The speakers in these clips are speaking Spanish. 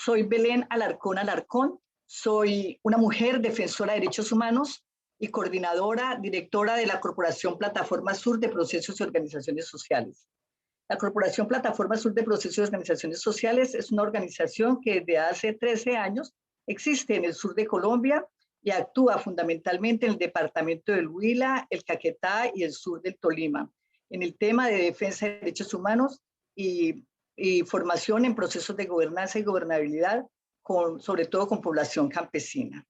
Soy Belén Alarcón Alarcón, soy una mujer defensora de derechos humanos y coordinadora, directora de la Corporación Plataforma Sur de Procesos y Organizaciones Sociales. La Corporación Plataforma Sur de Procesos y Organizaciones Sociales es una organización que desde hace 13 años existe en el sur de Colombia y actúa fundamentalmente en el departamento del Huila, el Caquetá y el sur del Tolima, en el tema de defensa de derechos humanos y formación en procesos de gobernanza y gobernabilidad, sobre todo con población campesina.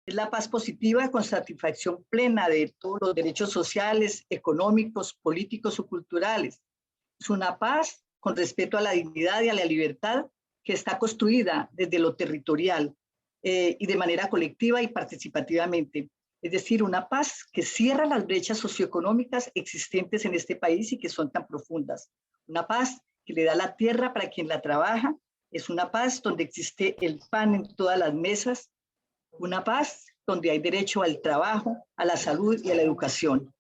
Es la paz positiva con satisfacción plena de todos los derechos sociales, económicos, políticos o culturales. Es una paz con respeto a la dignidad y a la libertad que está construida desde lo territorial y de manera colectiva y participativamente. Es decir, una paz que cierra las brechas socioeconómicas existentes en este país y que son tan profundas. Una paz que le da la tierra para quien la trabaja. Es una paz donde existe el pan en todas las mesas. Una paz donde hay derecho al trabajo, a la salud y a la educación.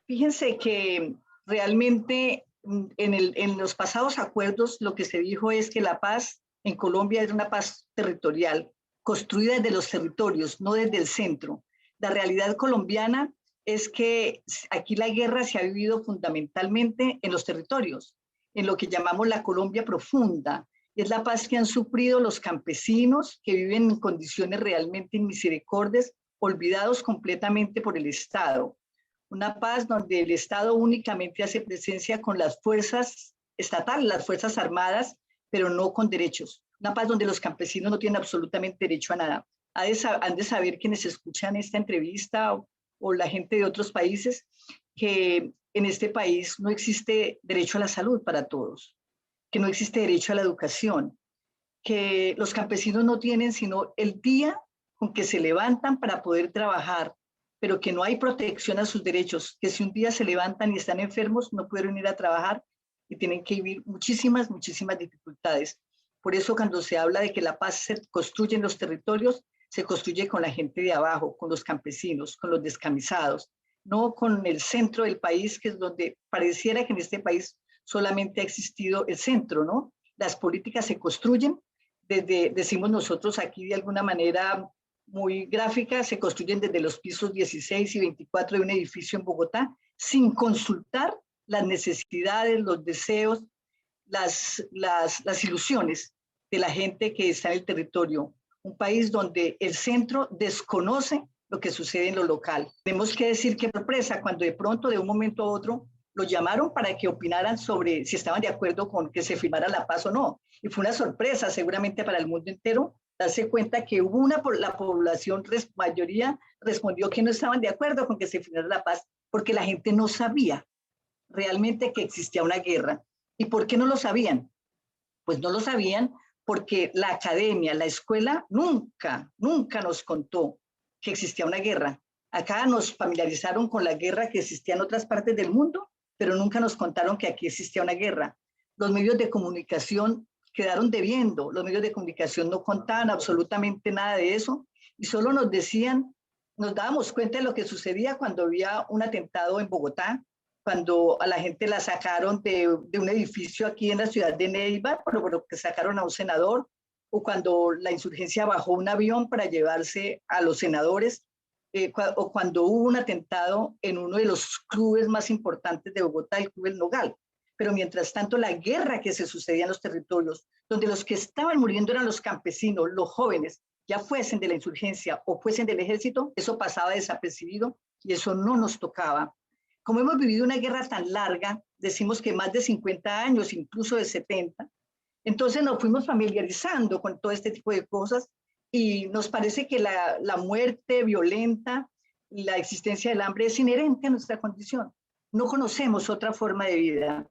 Fíjense que realmente en los pasados acuerdos lo que se dijo es que la paz en Colombia es una paz territorial, construida desde los territorios, no desde el centro. La realidad colombiana es que aquí la guerra se ha vivido fundamentalmente en los territorios, en lo que llamamos la Colombia profunda. Es la paz que han sufrido los campesinos que viven en condiciones realmente inmisericordias, olvidados completamente por el Estado. Una paz donde el Estado únicamente hace presencia con las fuerzas estatales, las fuerzas armadas, pero no con derechos. Una paz donde los campesinos no tienen absolutamente derecho a nada. Han de saber quienes escuchan esta entrevista o la gente de otros países que en este país no existe derecho a la salud para todos, que no existe derecho a la educación, que los campesinos no tienen sino el día con que se levantan para poder trabajar, pero que no hay protección a sus derechos, que si un día se levantan y están enfermos no pueden ir a trabajar y tienen que vivir muchísimas dificultades. Por eso cuando se habla de que la paz se construye en los territorios, se construye con la gente de abajo, con los campesinos, con los descamisados, no con el centro del país, que es donde pareciera que en este país solamente ha existido el centro, ¿no? Las políticas se construyen desde, decimos nosotros aquí de alguna manera muy gráfica, se construyen desde los pisos 16 y 24 de un edificio en Bogotá, sin consultar las necesidades, los deseos, las ilusiones de la gente que está en el territorio. Un país donde el centro desconoce lo que sucede en lo local. Tenemos que decir qué sorpresa cuando de pronto, de un momento a otro, los llamaron para que opinaran sobre si estaban de acuerdo con que se firmara la paz o no. Y fue una sorpresa seguramente para el mundo entero darse cuenta que hubo la población, mayoría respondió que no estaban de acuerdo con que se firmara la paz, porque la gente no sabía realmente que existía una guerra. ¿Y por qué no lo sabían? Pues no lo sabían porque la academia, la escuela, nunca nos contó que existía una guerra. Acá nos familiarizaron con la guerra que existía en otras partes del mundo, pero nunca nos contaron que aquí existía una guerra. Los medios de comunicación quedaron debiendo, los medios de comunicación no contaban absolutamente nada de eso y solo nos decían, nos dábamos cuenta de lo que sucedía cuando había un atentado en Bogotá, cuando a la gente la sacaron de un edificio aquí en la ciudad de Neiva, porque sacaron a un senador, o cuando la insurgencia bajó un avión para llevarse a los senadores, o cuando hubo un atentado en uno de los clubes más importantes de Bogotá, el Club El Nogal. Pero mientras tanto, la guerra que se sucedía en los territorios, donde los que estaban muriendo eran los campesinos, los jóvenes, ya fuesen de la insurgencia o fuesen del ejército, eso pasaba desapercibido y eso no nos tocaba. Como hemos vivido una guerra tan larga, decimos que más de 50 años, incluso de 70, entonces nos fuimos familiarizando con todo este tipo de cosas y nos parece que la muerte violenta y la existencia del hambre es inherente a nuestra condición. No conocemos otra forma de vida.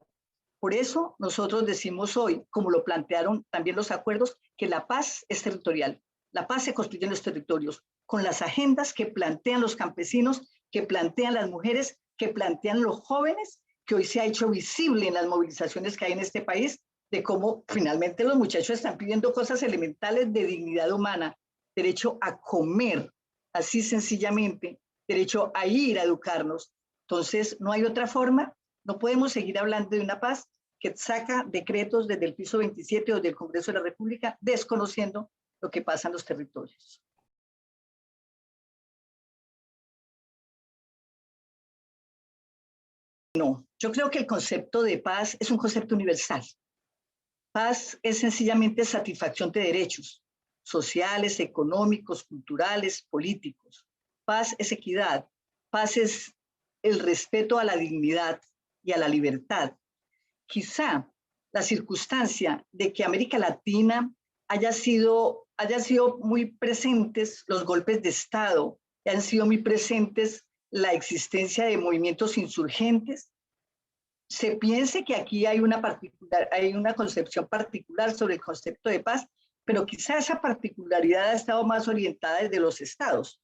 Por eso nosotros decimos hoy, como lo plantearon también los acuerdos, que la paz es territorial. La paz se construye en los territorios, con las agendas que plantean los campesinos, que plantean las mujeres, que plantean los jóvenes, que hoy se ha hecho visible en las movilizaciones que hay en este país, de cómo finalmente los muchachos están pidiendo cosas elementales de dignidad humana, derecho a comer, así sencillamente, derecho a ir a educarnos. Entonces, no hay otra forma, no podemos seguir hablando de una paz que saca decretos desde el piso 27 o del Congreso de la República, desconociendo lo que pasa en los territorios. No, yo creo que el concepto de paz es un concepto universal. Paz es sencillamente satisfacción de derechos sociales, económicos, culturales, políticos. Paz es equidad. Paz es el respeto a la dignidad y a la libertad. Quizá la circunstancia de que América Latina haya sido muy presentes los golpes de Estado, han sido muy presentes la existencia de movimientos insurgentes, se piense que aquí hay una concepción particular sobre el concepto de paz, pero quizá esa particularidad ha estado más orientada desde los estados,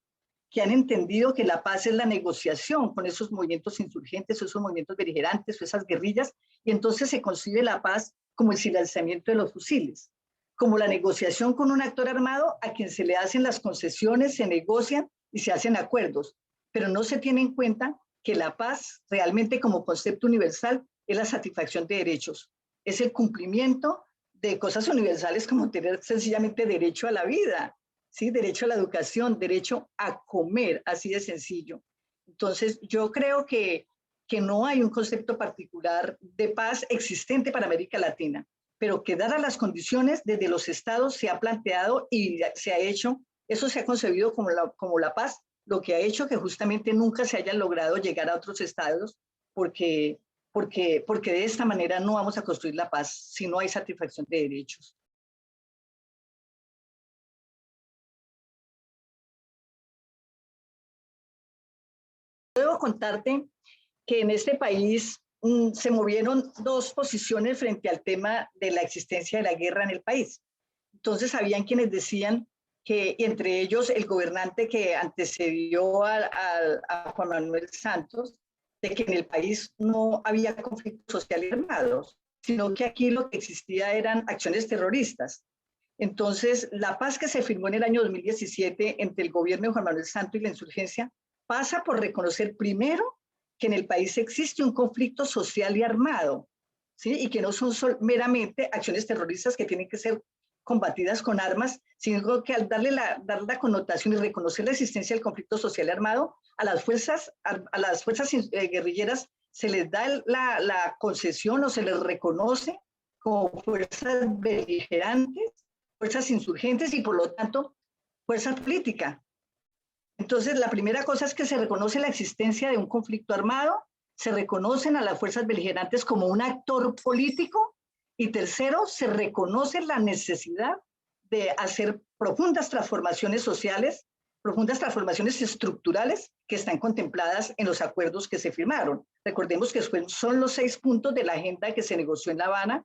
que han entendido que la paz es la negociación con esos movimientos insurgentes, o esos movimientos beligerantes, o esas guerrillas, y entonces se concibe la paz como el silenciamiento de los fusiles, como la negociación con un actor armado a quien se le hacen las concesiones, se negocian y se hacen acuerdos, pero no se tiene en cuenta que la paz realmente como concepto universal es la satisfacción de derechos, es el cumplimiento de cosas universales como tener sencillamente derecho a la vida, ¿sí? Derecho a la educación, derecho a comer, así de sencillo. Entonces, yo creo que no hay un concepto particular de paz existente para América Latina, pero que dadas las condiciones desde los estados se ha planteado y se ha hecho, eso se ha concebido como la paz, lo que ha hecho que justamente nunca se haya logrado llegar a otros estados, porque de esta manera no vamos a construir la paz si no hay satisfacción de derechos. Debo contarte que en este país se movieron dos posiciones frente al tema de la existencia de la guerra en el país. Entonces, habían quienes decían que, y entre ellos el gobernante que antecedió a Juan Manuel Santos, de que en el país no había conflictos sociales armados, sino que aquí lo que existía eran acciones terroristas. Entonces, la paz que se firmó en el año 2017 entre el gobierno de Juan Manuel Santos y la insurgencia pasa por reconocer primero que en el país existe un conflicto social y armado, ¿sí? Y que no son meramente acciones terroristas que tienen que ser combatidas con armas, sino que al darle la connotación y reconocer la existencia del conflicto social y armado, a las fuerzas guerrilleras se les da la concesión o se les reconoce como fuerzas beligerantes, fuerzas insurgentes y por lo tanto fuerza política. Entonces, la primera cosa es que se reconoce la existencia de un conflicto armado, se reconocen a las fuerzas beligerantes como un actor político y tercero, se reconoce la necesidad de hacer profundas transformaciones sociales, profundas transformaciones estructurales que están contempladas en los acuerdos que se firmaron. Recordemos que son los 6 puntos de la agenda que se negoció en La Habana,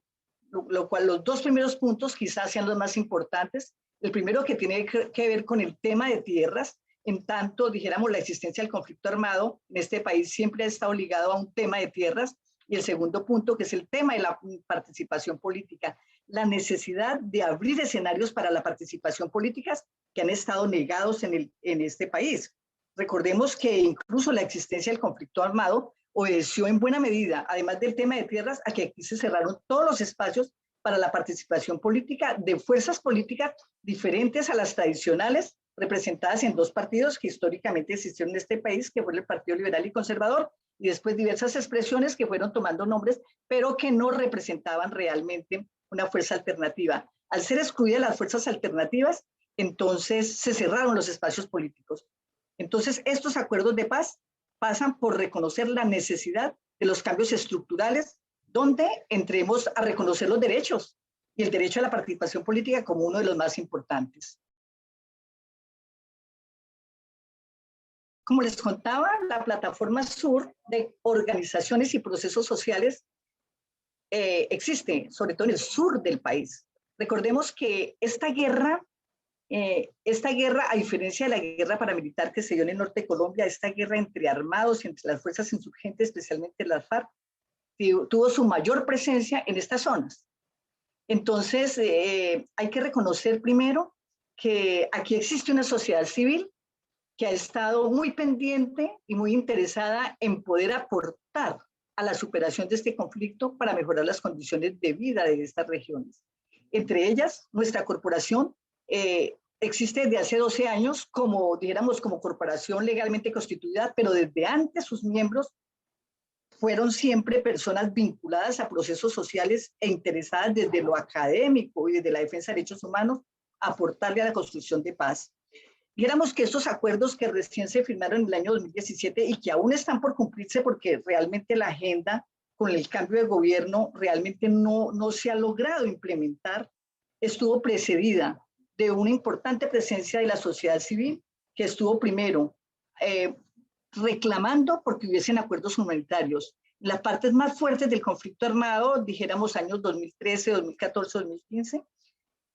lo cual los 2 primeros puntos quizás sean los más importantes. El primero que tiene que ver con el tema de tierras, en tanto, dijéramos, la existencia del conflicto armado en este país siempre ha estado ligado a un tema de tierras, y el segundo punto, que es el tema de la participación política, la necesidad de abrir escenarios para la participación política que han estado negados en este país. Recordemos que incluso la existencia del conflicto armado obedeció en buena medida, además del tema de tierras, a que aquí se cerraron todos los espacios para la participación política de fuerzas políticas diferentes a las tradicionales, representadas en 2 partidos que históricamente existieron en este país, que fue el Partido Liberal y Conservador, y después diversas expresiones que fueron tomando nombres, pero que no representaban realmente una fuerza alternativa. Al ser excluidas las fuerzas alternativas, entonces se cerraron los espacios políticos. Entonces, estos acuerdos de paz pasan por reconocer la necesidad de los cambios estructurales, donde entremos a reconocer los derechos y el derecho a la participación política como uno de los más importantes. Como les contaba, la plataforma sur de organizaciones y procesos sociales existe, sobre todo en el sur del país. Recordemos que esta guerra, a diferencia de la guerra paramilitar que se dio en el norte de Colombia, esta guerra entre armados y entre las fuerzas insurgentes, especialmente las FARC, tuvo su mayor presencia en estas zonas. Entonces, hay que reconocer primero que aquí existe una sociedad civil que ha estado muy pendiente y muy interesada en poder aportar a la superación de este conflicto para mejorar las condiciones de vida de estas regiones. Entre ellas, nuestra corporación existe desde hace 12 años como, dijéramos, como corporación legalmente constituida, pero desde antes sus miembros fueron siempre personas vinculadas a procesos sociales e interesadas desde lo académico y desde la defensa de derechos humanos a aportarle a la construcción de paz. Dijéramos que estos acuerdos que recién se firmaron en el año 2017 y que aún están por cumplirse porque realmente la agenda con el cambio de gobierno realmente no se ha logrado implementar, estuvo precedida de una importante presencia de la sociedad civil que estuvo primero reclamando porque hubiesen acuerdos humanitarios. Las partes más fuertes del conflicto armado, dijéramos años 2013, 2014, 2015,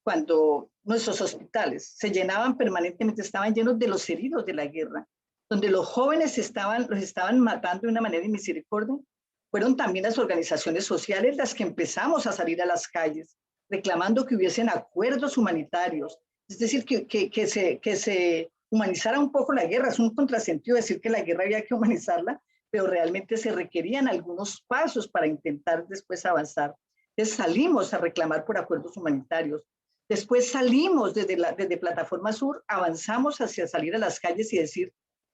cuando nuestros hospitales se llenaban permanentemente, estaban llenos de los heridos de la guerra, donde los jóvenes los estaban matando de una manera inmisericordia, fueron también las organizaciones sociales las que empezamos a salir a las calles, reclamando que hubiesen acuerdos humanitarios, es decir, que se humanizara un poco la guerra. Es un contrasentido decir que la guerra había que humanizarla, pero realmente se requerían algunos pasos para intentar después avanzar. Entonces salimos a reclamar por acuerdos humanitarios. Después salimos desde Plataforma Sur, avanzamos hacia salir a las calles y decir,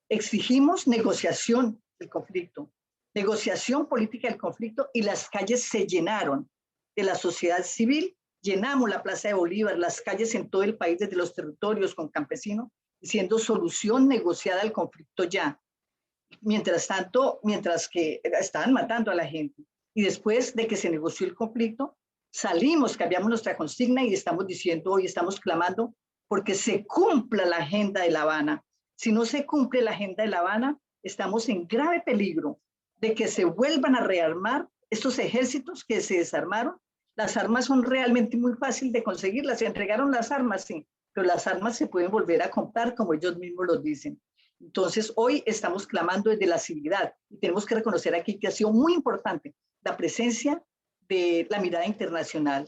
exigimos negociación del conflicto, negociación política del conflicto, y las calles se llenaron de la sociedad civil, llenamos la Plaza de Bolívar, las calles en todo el país, desde los territorios con campesinos, diciendo solución negociada al conflicto ya. Mientras tanto, mientras que estaban matando a la gente. Y después de que se negoció el conflicto, salimos, cambiamos nuestra consigna y estamos diciendo, hoy estamos clamando porque se cumpla la agenda de La Habana. Si no se cumple la agenda de La Habana, estamos en grave peligro de que se vuelvan a rearmar estos ejércitos que se desarmaron. Las armas son realmente muy fáciles de conseguirlas, se entregaron las armas, sí, pero las armas se pueden volver a comprar, como ellos mismos lo dicen. Entonces, hoy estamos clamando desde la civilidad y tenemos que reconocer aquí que ha sido muy importante la presencia de la mirada internacional,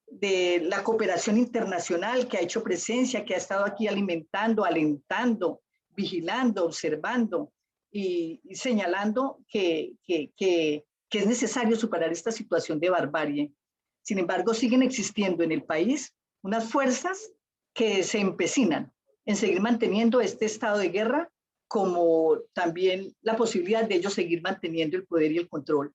de la cooperación internacional que ha hecho presencia, que ha estado aquí alimentando, alentando, vigilando, observando y señalando que es necesario superar esta situación de barbarie. Sin embargo, siguen existiendo en el país unas fuerzas que se empecinan en seguir manteniendo este estado de guerra, como también la posibilidad de ellos seguir manteniendo el poder y el control.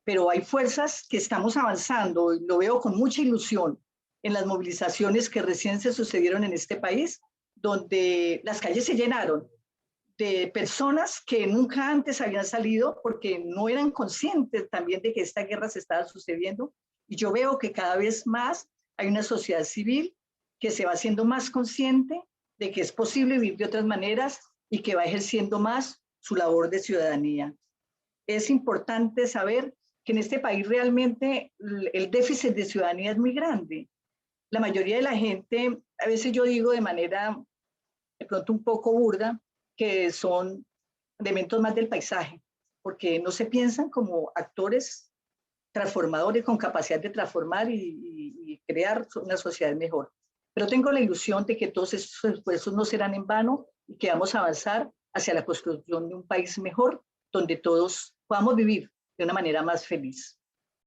Pero hay fuerzas que estamos avanzando, y lo veo con mucha ilusión en las movilizaciones que recién se sucedieron en este país, donde las calles se llenaron de personas que nunca antes habían salido porque no eran conscientes también de que esta guerra se estaba sucediendo. Y yo veo que cada vez más hay una sociedad civil que se va haciendo más consciente de que es posible vivir de otras maneras y que va ejerciendo más su labor de ciudadanía. Es importante saber que en este país realmente el déficit de ciudadanía es muy grande. La mayoría de la gente, a veces yo digo de manera de pronto un poco burda, que son elementos más del paisaje, porque no se piensan como actores transformadores con capacidad de transformar y crear una sociedad mejor. Pero tengo la ilusión de que todos esos esfuerzos no serán en vano y que vamos a avanzar hacia la construcción de un país mejor, donde todos podamos vivir de una manera más feliz.